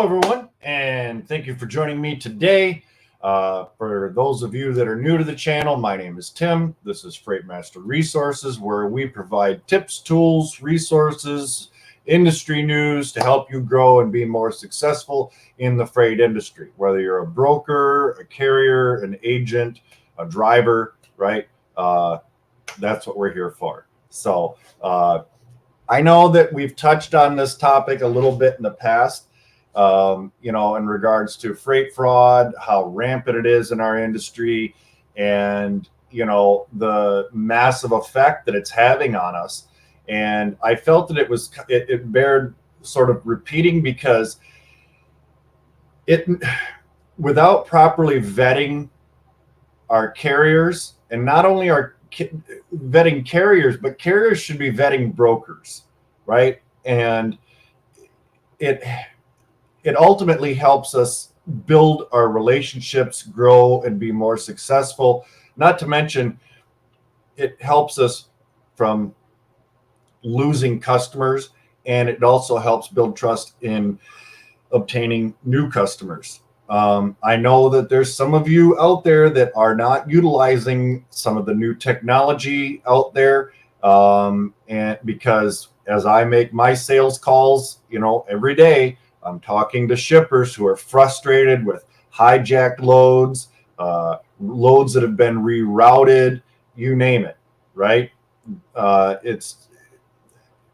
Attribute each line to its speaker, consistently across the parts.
Speaker 1: Hello, everyone, and thank you for joining me today. For those of you that are new to the channel, my name is Tim. This is Freight Master Resources, where we provide tips, tools, resources, industry news to help you grow and be more successful in the freight industry. Whether you're a broker, a carrier, an agent, a driver, right? That's what we're here for. So I know that we've touched on this topic a little bit in the past. In regards to freight fraud, how rampant it is in our industry, and, the massive effect that it's having on us. And I felt that it bared sort of repeating because without properly vetting our carriers, and not only vetting carriers, but carriers should be vetting brokers, right? And it ultimately helps us build our relationships, grow, and be more successful. Not to mention, it helps us from losing customers, and it also helps build trust in obtaining new customers. I know that there's some of you out there that are not utilizing some of the new technology out there, and because as I make my sales calls, every day, I'm talking to shippers who are frustrated with hijacked loads, loads that have been rerouted, you name it, right? It's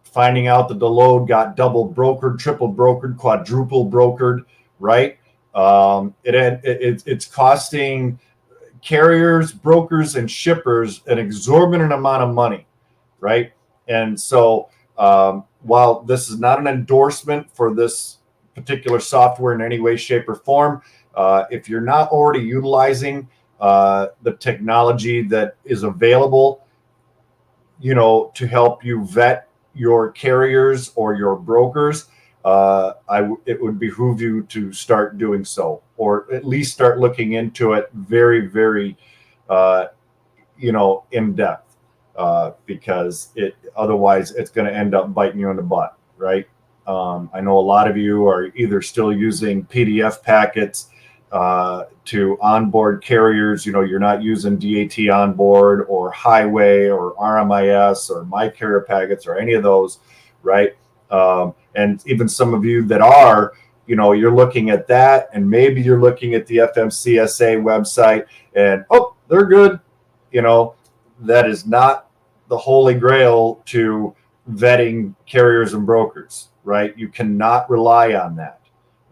Speaker 1: finding out that the load got double brokered, triple brokered, quadruple brokered, right? It's costing carriers, brokers, and shippers an exorbitant amount of money, right? And so while this is not an endorsement for this particular software in any way, shape, or form, if you're not already utilizing the technology that is available, to help you vet your carriers or your brokers, it would behoove you to start doing so, or at least start looking into it very, very, in depth, because otherwise it's going to end up biting you in the butt, right? I know a lot of you are either still using PDF packets to onboard carriers. You're not using DAT onboard or Highway or RMIS or My Carrier Packets or any of those, right? And even some of you that are, you're looking at that, and maybe you're looking at the FMCSA website and, oh, they're good. That is not the holy grail to vetting carriers and brokers, right? You cannot rely on that.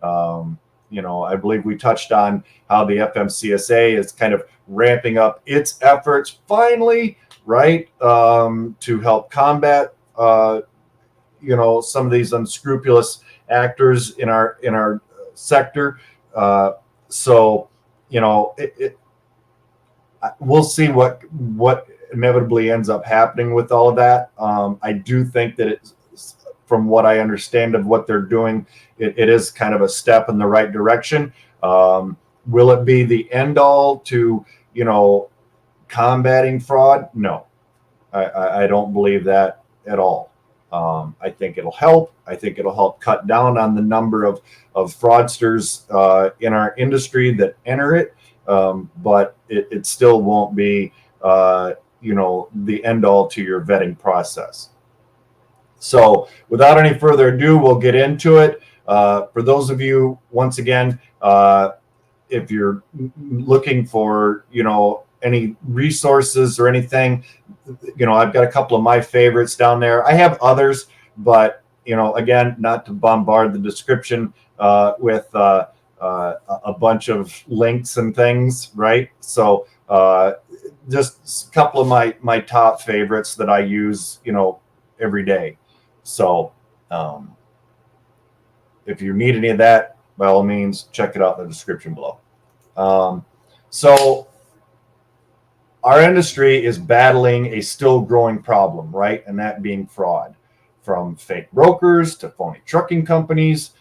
Speaker 1: I believe we touched on how the FMCSA is kind of ramping up its efforts finally, right, to help combat, some of these unscrupulous actors in our sector. We'll see what inevitably ends up happening with all of that. I do think that from what I understand of what they're doing, it is kind of a step in the right direction. Will it be the end all to, combating fraud? No, I don't believe that at all. I think it'll help. I think it'll help cut down on the number of fraudsters in our industry that enter it. But it still won't be, the end all to your vetting process. So without any further ado, we'll get into it. For those of you, once again, if you're looking for, any resources or anything, I've got a couple of my favorites down there. I have others, but, again, not to bombard the description with a bunch of links and things, right? So just a couple of my top favorites that I use, every day. So if you need any of that, by all means, check it out in the description below. So our industry is battling a still growing problem, right? And that being fraud. From fake brokers to phony trucking companies,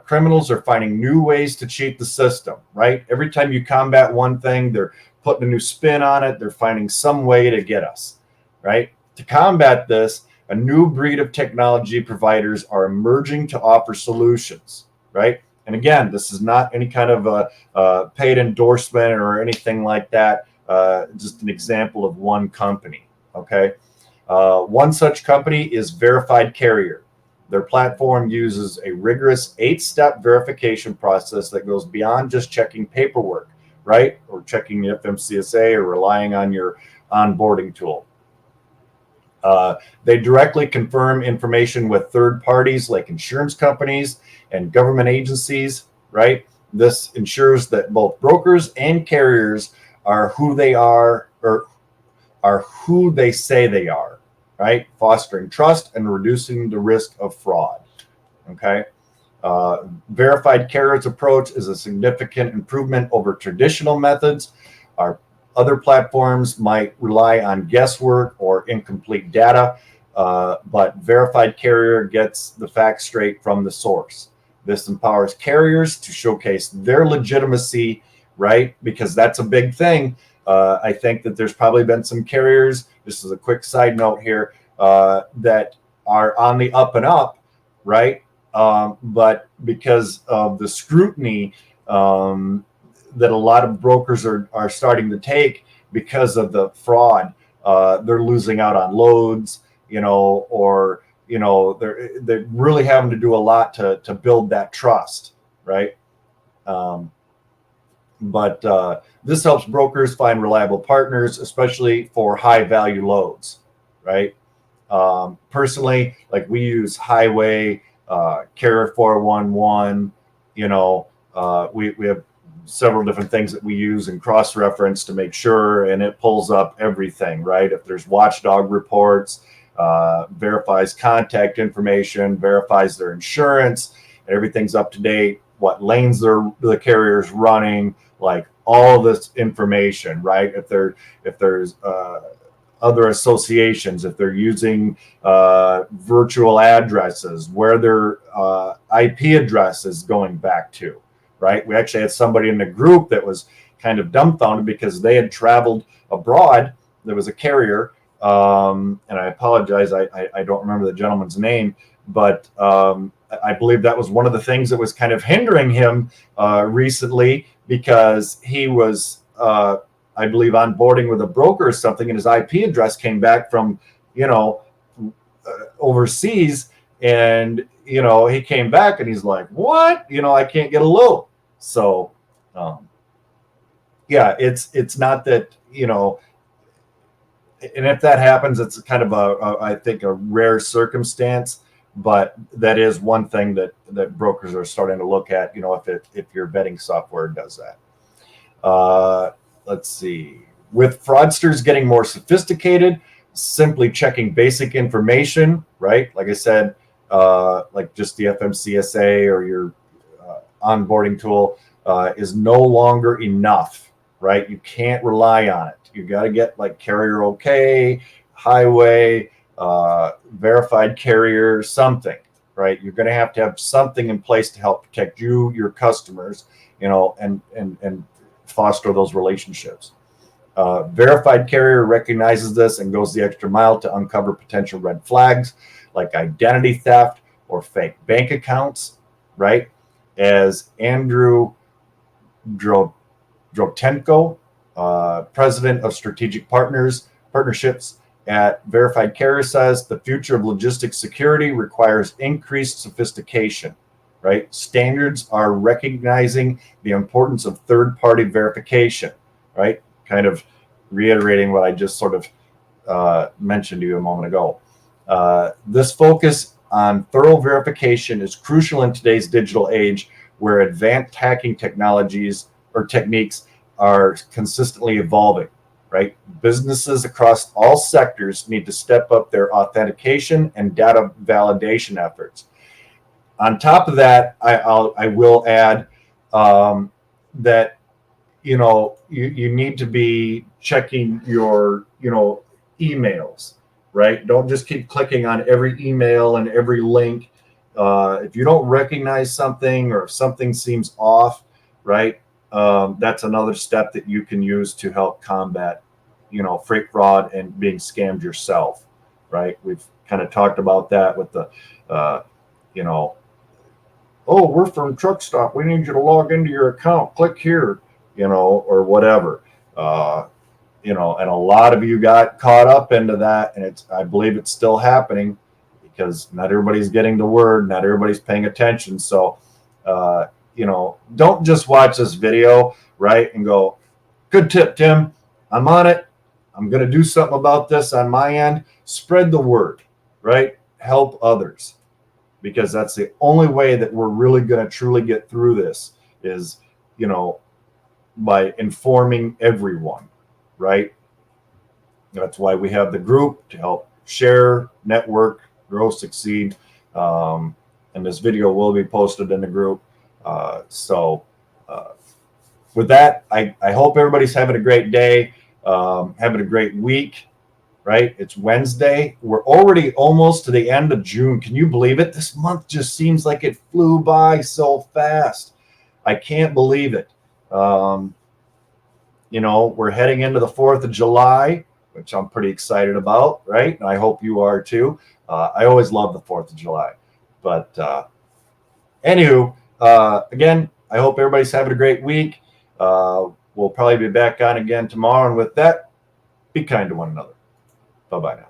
Speaker 1: criminals are finding new ways to cheat the system, right? Every time you combat one thing, they're putting a new spin on it. They're finding some way to get us, right? To combat this, a new breed of technology providers are emerging to offer solutions, right? And again, this is not any kind of a paid endorsement or anything like that. Just an example of one company. Okay. One such company is Verified Carrier. Their platform uses a rigorous 8-step verification process that goes beyond just checking paperwork, right? Or checking the FMCSA or relying on your onboarding tool. They directly confirm information with third parties like insurance companies and government agencies, right? This ensures that both brokers and carriers are who they are, or are who they say they are, right? Fostering trust and reducing the risk of fraud. Okay. Verified Carrier's approach is a significant improvement over traditional methods. Our other platforms might rely on guesswork or incomplete data, but Verified Carrier gets the facts straight from the source. This empowers carriers to showcase their legitimacy, right? Because that's a big thing. I think that there's probably been some carriers, this is a quick side note here, that are on the up and up, right? But because of the scrutiny that a lot of brokers are starting to take because of the fraud, they're losing out on loads, or they're really having to do a lot to build that trust, right? But this helps brokers find reliable partners, especially for high value loads, right? Personally, like we use Highway, Carrier 411, we have several different things that we use and cross-reference to make sure, and it pulls up everything, right? If there's watchdog reports, verifies contact information, verifies their insurance, everything's up to date, what lanes the carrier's running, like all this information, right? If there's other associations, if they're using virtual addresses, where their IP address is going back to, right? We actually had somebody in the group that was kind of dumbfounded because they had traveled abroad. There was a carrier, and I apologize, I don't remember the gentleman's name, but I believe that was one of the things that was kind of hindering him recently, because he was, I believe, onboarding with a broker or something, and his IP address came back from, overseas, and he came back and he's like, what? I can't get a load. So, yeah, it's not that, and if that happens, it's kind of I think a rare circumstance, but that is one thing that brokers are starting to look at, if your vetting software does that. Let's see. With fraudsters getting more sophisticated, simply checking basic information, right? Like I said, like just the FMCSA or your onboarding tool is no longer enough, right? You can't rely on it. You got to get like Carrier OK, Highway, Verified Carrier, something, right? You're going to have something in place to help protect you, your customers, and foster those relationships. Verified Carrier recognizes this and goes the extra mile to uncover potential red flags like identity theft or fake bank accounts, right? As Andrew Drotenko, president of strategic partnerships at Verified Carrier, says the future of logistics security requires increased sophistication, right? Standards are recognizing the importance of third-party verification, right? Kind of reiterating what I just sort of mentioned to you a moment ago. This focus on thorough verification is crucial in today's digital age, where advanced hacking technologies or techniques are consistently evolving, right? Businesses across all sectors need to step up their authentication and data validation efforts. On top of that, I will add that you need to be checking your emails, right? Don't just keep clicking on every email and every link. If you don't recognize something, or if something seems off, right, that's another step that you can use to help combat freight fraud and being scammed yourself, right? We've kind of talked about that with the oh, we're from Truck Stop. We need you to log into your account. Click here, or whatever. And a lot of you got caught up into that, and I believe it's still happening because not everybody's getting the word, not everybody's paying attention. So, don't just watch this video, right, and go, good tip, Tim. I'm on it. I'm going to do something about this on my end. Spread the word, right? Help others, because that's the only way that we're really going to truly get through this is, by informing everyone, right? That's why we have the group to help share, network, grow, succeed. And this video will be posted in the group. With that, I hope everybody's having a great day, having a great week, right? It's Wednesday. We're already almost to the end of June. Can you believe it? This month just seems like it flew by so fast. I can't believe it. We're heading into the 4th of July, which I'm pretty excited about, right? And I hope you are too. I always love the 4th of July. But anywho, again, I hope everybody's having a great week. We'll probably be back on again tomorrow. And with that, be kind to one another. Bye-bye now.